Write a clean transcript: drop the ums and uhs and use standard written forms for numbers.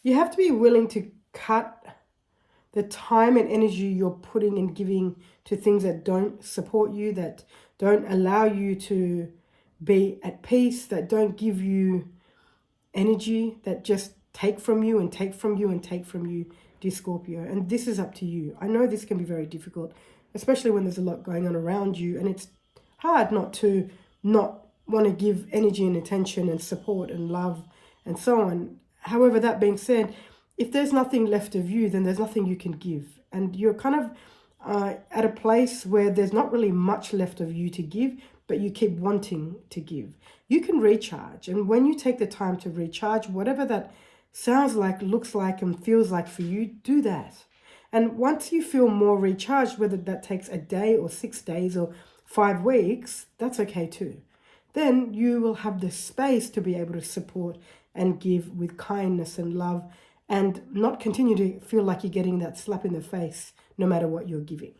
You have to be willing to cut the time and energy you're putting and giving to things that don't support you, that don't allow you to be at peace, that don't give you energy, that just take from you and take from you and take from you, dear Scorpio. And this is up to you. I know this can be very difficult, especially when there's a lot going on around you, and it's hard not want to give energy and attention and support and love and so on. However, that being said, if there's nothing left of you, then there's nothing you can give. And you're kind of at a place where there's not really much left of you to give, but you keep wanting to give. You can recharge. And when you take the time to recharge, whatever that sounds like, looks like, and feels like for you, do that. And once you feel more recharged, whether that takes a day or 6 days or 5 weeks, that's okay too. Then you will have the space to be able to support and give with kindness and love, and not continue to feel like you're getting that slap in the face no matter what you're giving.